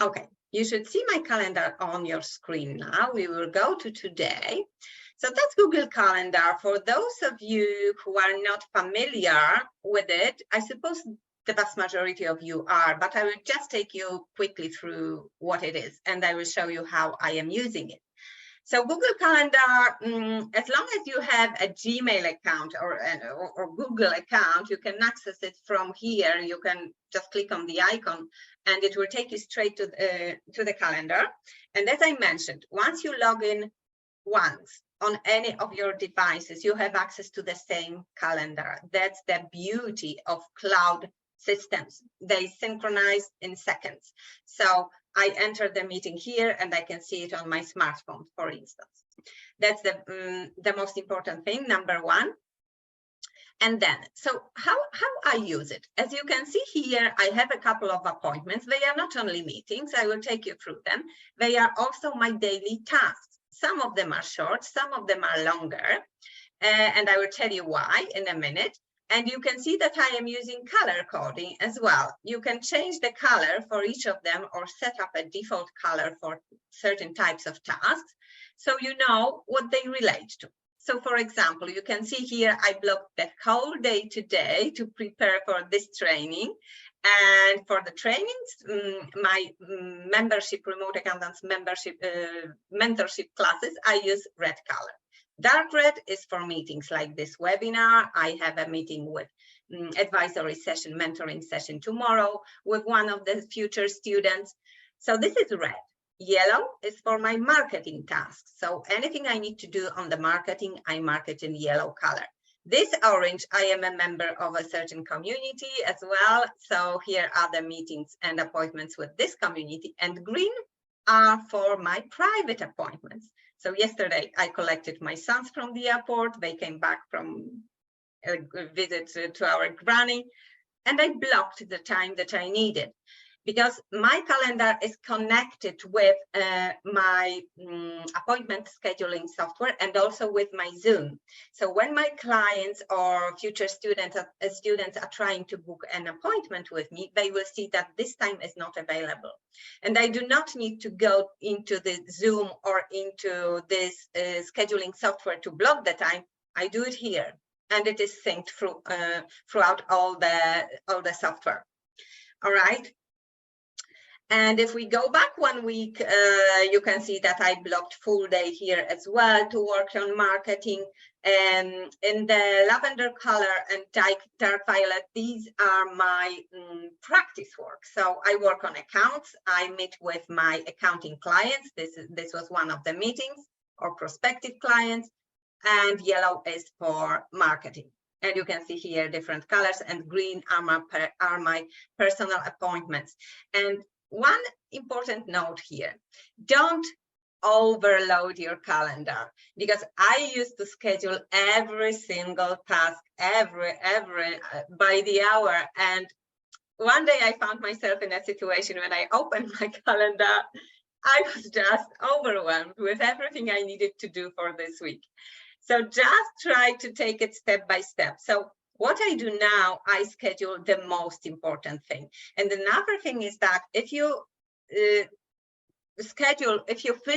Okay, you should see my calendar on your screen now. We will go to today. So that's Google Calendar. For those of you who are not familiar with it, I suppose the vast majority of you are, but I will just take you quickly through what it is, and I will show you how I am using it. So Google Calendar, as long as you have a Gmail account or Google account, you can access it from here. You can just click on the icon and it will take you straight to the calendar. And as I mentioned, once you log in once on any of your devices, you have access to the same calendar. That's the beauty of cloud systems. They synchronize in seconds. So I enter the meeting here and I can see it on my smartphone, for instance. That's the most important thing, number one. And then, so how I use it? As you can see here, I have a couple of appointments. They are not only meetings, I will take you through them. They are also my daily tasks. Some of them are short, some of them are longer. And I will tell you why in a minute. And you can see that I am using color coding as well. You can change the color for each of them or set up a default color for certain types of tasks, so you know what they relate to. So for example, you can see here, I blocked the whole day today to prepare for this training. And for the trainings, my membership, remote accountants membership, mentorship classes, I use red color. Dark red is for meetings like this webinar. I have a meeting with advisory session, mentoring session tomorrow with one of the future students. So this is red. Yellow is for my marketing tasks. So anything I need to do on the marketing, I mark it in yellow color. This orange, I am a member of a certain community as well. So here are the meetings and appointments with this community. And green are for my private appointments. So yesterday I collected my sons from the airport. They came back from a visit to our granny, and I blocked the time that I needed because my calendar is connected with my appointment scheduling software and also with my Zoom. So when my clients or future students are trying to book an appointment with me, they will see that this time is not available. And I do not need to go into the Zoom or into this scheduling software to block the time. I do it here, and it is synced throughout all the software. All right. And if we go back 1 week, you can see that I blocked full day here as well to work on marketing. And in the lavender color and dark violet, these are my practice work. So I work on accounts. I meet with my accounting clients. This was one of the meetings, or prospective clients. And yellow is for marketing. And you can see here different colors, and green are my personal appointments. And one important note here, don't overload your calendar, because I used to schedule every single task every by the hour. And one day I found myself in a situation when I opened my calendar, I was just overwhelmed with everything I needed to do for this week. So just try to take it step by step. So what I do now, I schedule the most important thing. And another thing is that if you fill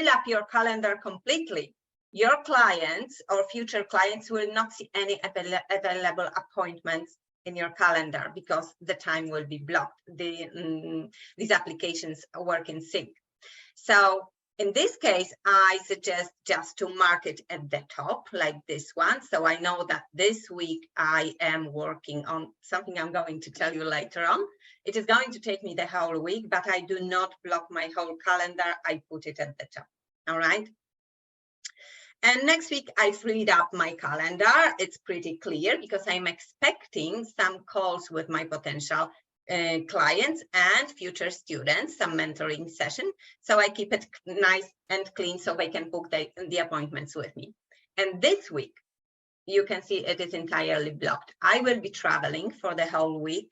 up your calendar completely, your clients or future clients will not see any available appointments in your calendar, because the time will be blocked. These applications work in sync. So in this case, I suggest just to mark it at the top like this one. So I know that this week I am working on something I'm going to tell you later on. It is going to take me the whole week, but I do not block my whole calendar. I put it at the top. All right. And next week, I freed up my calendar. It's pretty clear because I'm expecting some calls with my potential clients and future students, some mentoring session. So I keep it nice and clean so they can book the appointments with me. And this week, you can see it is entirely blocked. I will be traveling for the whole week.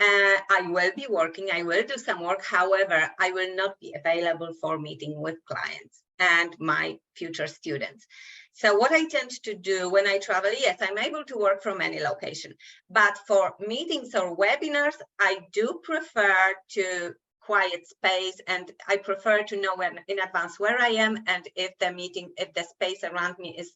I will be working, I will do some work. However, I will not be available for meeting with clients and my future students. So what I tend to do when I travel, yes, I'm able to work from any location, but for meetings or webinars, I do prefer to quiet space, and I prefer to know in advance where I am and if the space around me is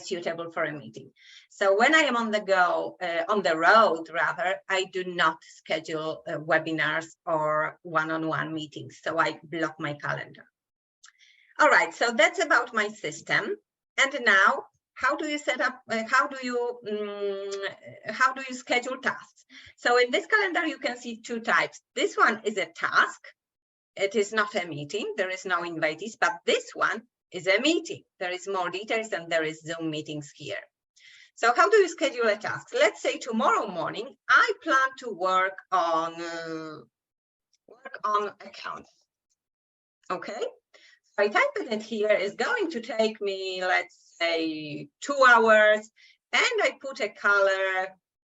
suitable for a meeting. So when I am on the go, on the road rather, I do not schedule webinars or one-on-one meetings. So I block my calendar. All right, so that's about my system. And now, how do you set up, how do you schedule tasks? So in this calendar, you can see two types. This one is a task. It is not a meeting. There is no invitees, but this one is a meeting. There is more details and there is Zoom meetings here. So how do you schedule a task? Let's say tomorrow morning, I plan to work on accounts. Okay. I type it in here, is going to take me, let's say, 2 hours, and I put a color.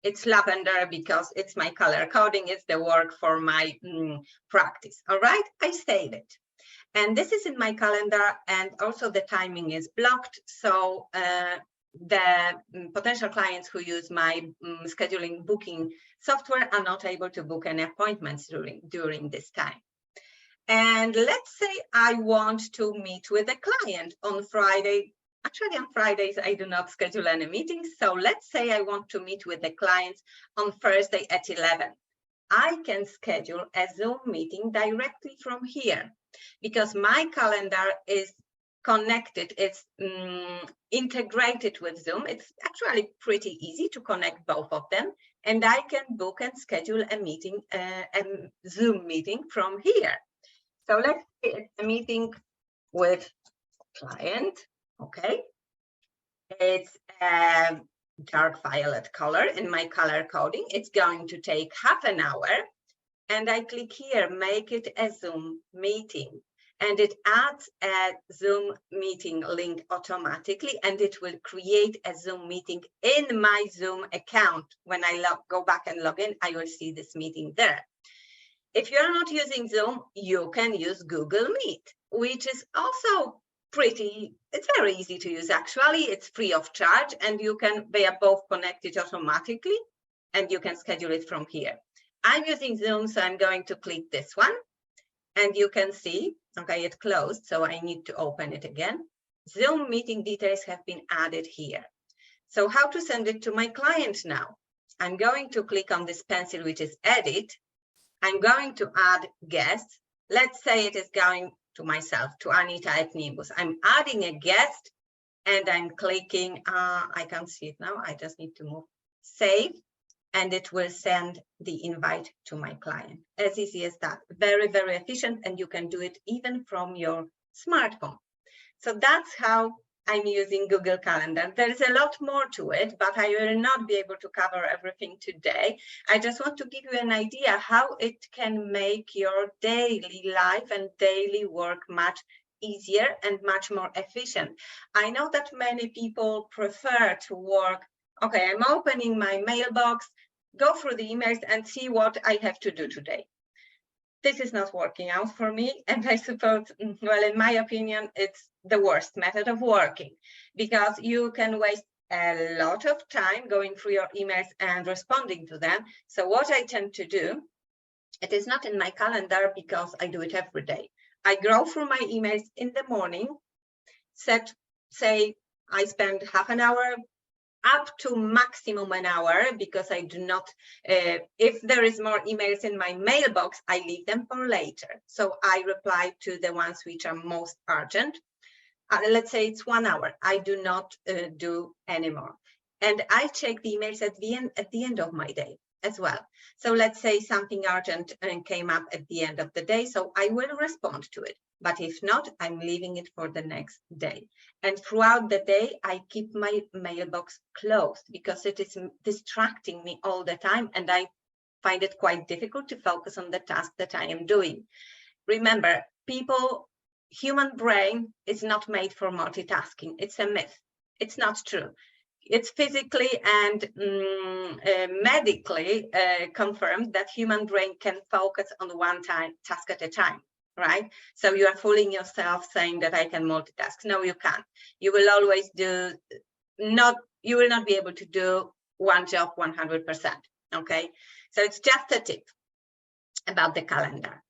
It's lavender because it's my color coding. It's the work for my practice. All right, I save it. And this is in my calendar, and also the timing is blocked. So the potential clients who use my scheduling booking software are not able to book any appointments during this time. And let's say I want to meet with a client on Friday. Actually, on Fridays, I do not schedule any meetings. So let's say I want to meet with the clients on Thursday at 11. I can schedule a Zoom meeting directly from here because my calendar is connected. It's integrated with Zoom. It's actually pretty easy to connect both of them. And I can book and schedule a meeting, a Zoom meeting from here. So let's say it's a meeting with client, okay? It's a dark violet color in my color coding. It's going to take half an hour, and I click here, make it a Zoom meeting. And it adds a Zoom meeting link automatically, and it will create a Zoom meeting in my Zoom account. When I go back and log in, I will see this meeting there. If you're not using Zoom, you can use Google Meet, which is also it's very easy to use actually. It's free of charge, and they are both connected automatically, and you can schedule it from here. I'm using Zoom, so I'm going to click this one, and you can see, okay, it closed, so I need to open it again. Zoom meeting details have been added here. So how to send it to my client now? I'm going to click on this pencil, which is edit. I'm going to add guest. Let's say it is going to myself, to Anita at Nimbus. I'm adding a guest, and I'm clicking, I can't see it now. I just need to move save, and it will send the invite to my client. As easy as that. Very, very efficient, and you can do it even from your smartphone. So that's how I'm using Google Calendar. There's a lot more to it, but I will not be able to cover everything today. I just want to give you an idea how it can make your daily life and daily work much easier and much more efficient. I know that many people prefer to work, okay, I'm opening my mailbox, go through the emails and see what I have to do today. This is not working out for me, and I suppose, well, in my opinion, it's the worst method of working because you can waste a lot of time going through your emails and responding to them. So what I tend to do, it is not in my calendar because I do it every day. I go through my emails in the morning, say I spend half an hour up to maximum an hour because I do not, if there is more emails in my mailbox, I leave them for later. So I reply to the ones which are most urgent. Let's say it's 1 hour. I do not do anymore. And I check the emails at the end of my day as well. So let's say something urgent came up at the end of the day, so I will respond to it. But if not, I'm leaving it for the next day. And throughout the day, I keep my mailbox closed because it is distracting me all the time, and I find it quite difficult to focus on the task that I am doing. Remember, human brain is not made for multitasking. It's a myth. It's not true. It's physically and medically confirmed that human brain can focus on one task at a time. Right? So you are fooling yourself saying that I can multitask. No, you can't. You will always you will not be able to do one job 100%. Okay. So it's just a tip about the calendar.